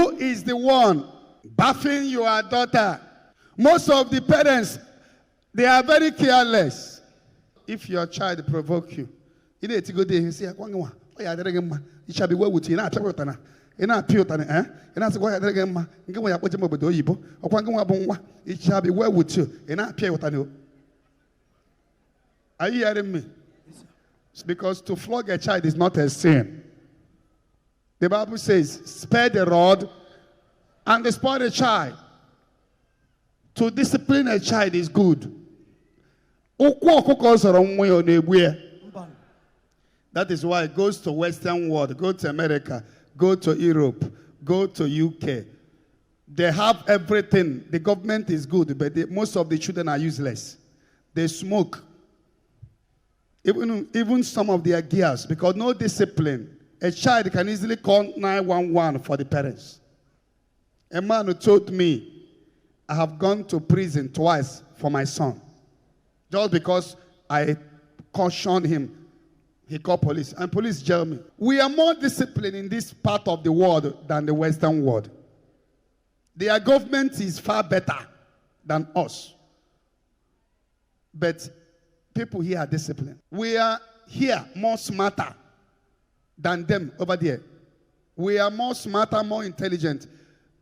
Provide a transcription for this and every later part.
Who is the one bathing your daughter? Most of the parents, they are very careless. If your child provoke you, you need to go there and say, it shall be well with you. It shall be well with you. Are you hearing me? It's because to flog a child is not a sin. The Bible says, spare the rod and spoil the child. To discipline a child is good. That is why it goes to Western world, go to America, go to Europe, go to UK. They have everything. The government is good, but most of the children are useless. They smoke. Even some of their gears, because no discipline. A child can easily call 911 for the parents. A man who told me, I have gone to prison twice for my son. Just because I cautioned him. He called police, and police jailed me. We are more disciplined in this part of the world than the Western world. Their government is far better than us. But people here are disciplined. We are here more smarter than them over there. We are more smarter, more intelligent.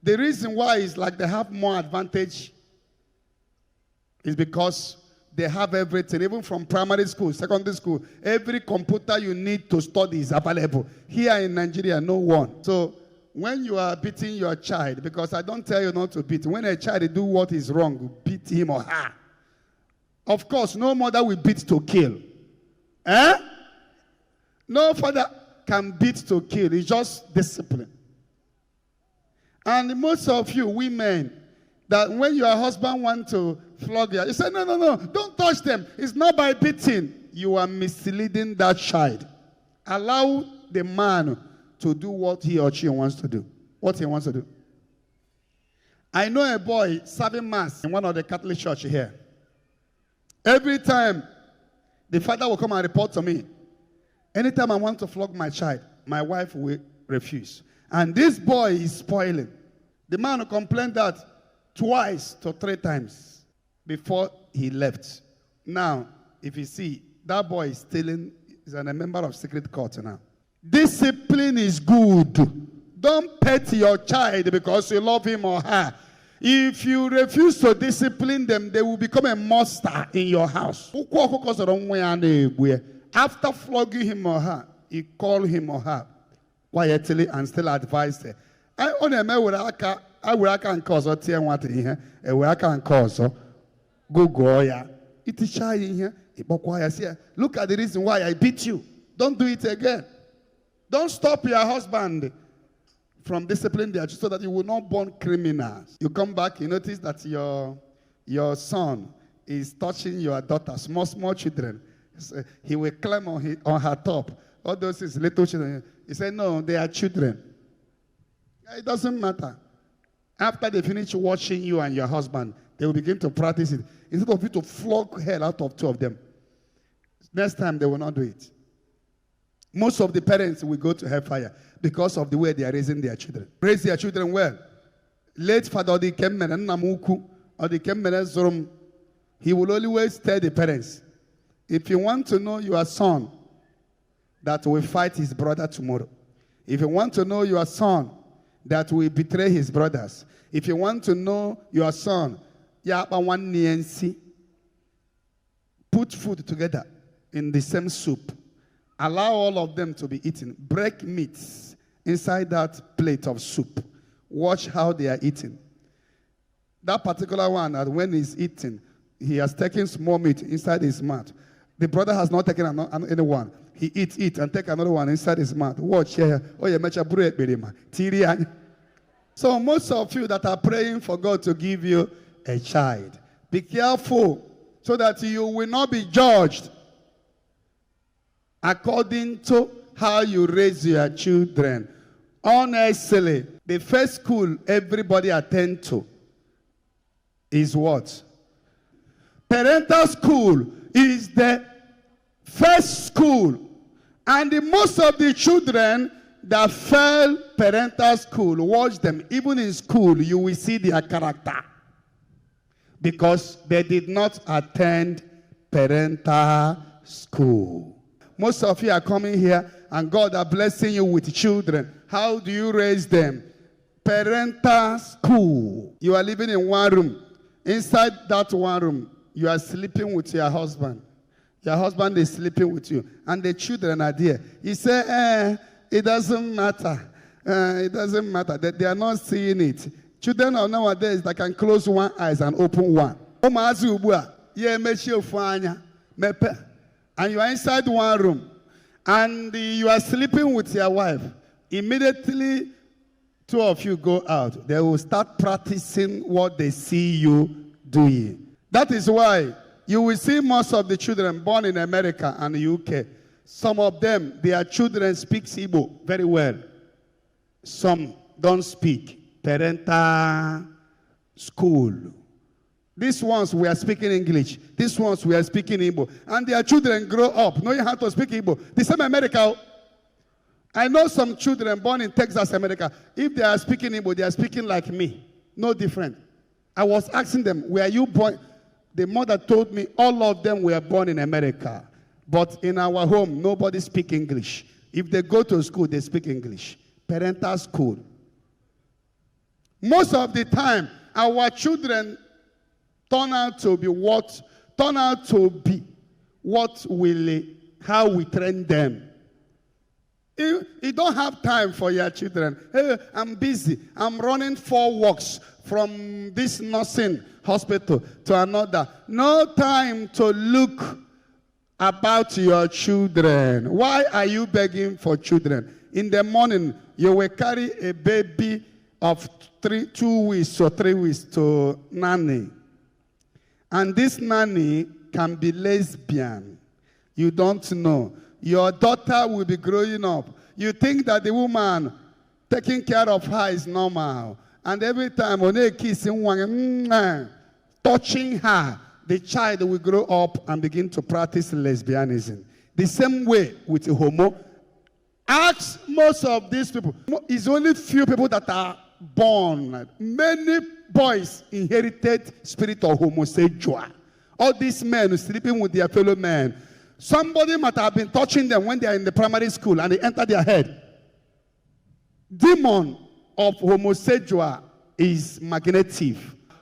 The reason why is like they have more advantage is because they have everything, even from primary school, secondary school. Every computer you need to study is available. Here in Nigeria, no one. So when you are beating your child, because I don't tell you not to beat, when a child do what is wrong, beat him or her. Of course, no mother will beat to kill. No father can beat to kill. It's just discipline. And most of you women, that when your husband wants to flog you, you say, no, don't touch them. It's not by beating. You are misleading that child. Allow the man to do what he or she wants to do. What he wants to do. I know a boy serving mass in one of the Catholic church here. Every time the father will come and report to me, anytime I want to flog my child, my wife will refuse. And this boy is spoiling. The man will complain that twice to 3 times before he left. Now, if you see, that boy is stealing, is a member of secret court now. Discipline is good. Don't pet your child because you love him or her. If you refuse to discipline them, they will become a monster in your house. After flogging him or her, you call him or her quietly and still advise her. I will can cause or tear what in here, and where I can cause go ya. It is shy in here. Look at the reason why I beat you. Don't do it again. Don't stop your husband from disciplining their children so that you will not born criminals. You come back, you notice that your son is touching your daughter, small children. So he will climb on her top. All those is little children. He said, no, they are children. It doesn't matter. After they finish watching you and your husband, they will begin to practice it. Instead of you to flog hell out of 2 of them, next time they will not do it. Most of the parents will go to hellfire because of the way they are raising their children. Raise their children well. Late father the Kemmen and Namuku or the Kemmen Zorum, he will always tell the parents, if you want to know your son that will fight his brother tomorrow, if you want to know your son that will betray his brothers, if you want to know your son, put food together in the same soup. Allow all of them to be eaten. Break meats inside that plate of soup. Watch how they are eating. That particular one, that when he's eating, he has taken small meat inside his mouth. The brother has not taken anyone. He eat, and take another one inside his mouth. Watch here. Oh, you make a bread, baby. So most of you that are praying for God to give you a child, be careful so that you will not be judged according to how you raise your children. Honestly, the first school everybody attend to is what? Parental school is the first school. And most of the children, that fail parental school, watch them. Even in school, you will see their character. Because they did not attend parental school. Most of you are coming here and God are blessing you with children. How do you raise them? Parental school. You are living in one room. Inside that one room, you are sleeping with your husband. Your husband is sleeping with you. And the children are there. You say, it doesn't matter. It doesn't matter. They are not seeing it. Children of nowadays that can close one eyes and open one. And you are inside one room. And you are sleeping with your wife. Immediately, two of you go out. They will start practicing what they see you doing. That is why you will see most of the children born in America and the UK. Some of them, their children speak Igbo very well. Some don't speak. Parental school. These ones we are speaking English. These ones we are speaking Igbo. And their children grow up knowing how to speak Igbo. The same America. I know some children born in Texas, America. If they are speaking Igbo, they are speaking like me. No different. I was asking them, were you born? The mother told me all of them were born in America. But in our home, nobody speaks English. If they go to school, they speak English. Parental school. Most of the time, our children turn out to be how we train them. You don't have time for your children. Hey, I'm busy. I'm running 4 walks from this nursing hospital to another. No time to look about your children. Why are you begging for children? In the morning, you will carry a baby of 2 weeks or 3 weeks to nanny. And this nanny can be lesbian. You don't know. Your daughter will be growing up. You think that the woman taking care of her is normal. And every time when they kiss one, touching her, the child will grow up and begin to practice lesbianism. The same way with a homo. Ask most of these people. It's only few people that are born. Many boys inherited spirit of homosexual. All these men sleeping with their fellow men. Somebody might have been touching them when they are in the primary school and they enter their head. Demon of homosexual is magnetic.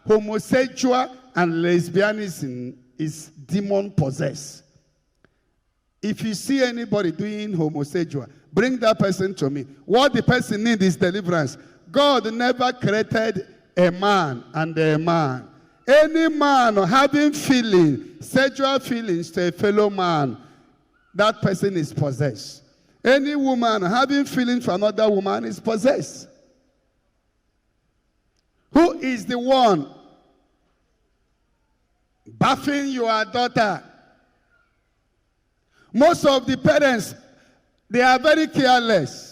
Homosexual and lesbianism is demon possessed. If you see anybody doing homosexual, bring that person to me. What the person needs is deliverance. God never created a man and a man. Any man having sexual feelings to a fellow man, that person is possessed. Any woman having feelings for another woman is possessed. Who is the one bathing your daughter? Most of the parents, they are very careless.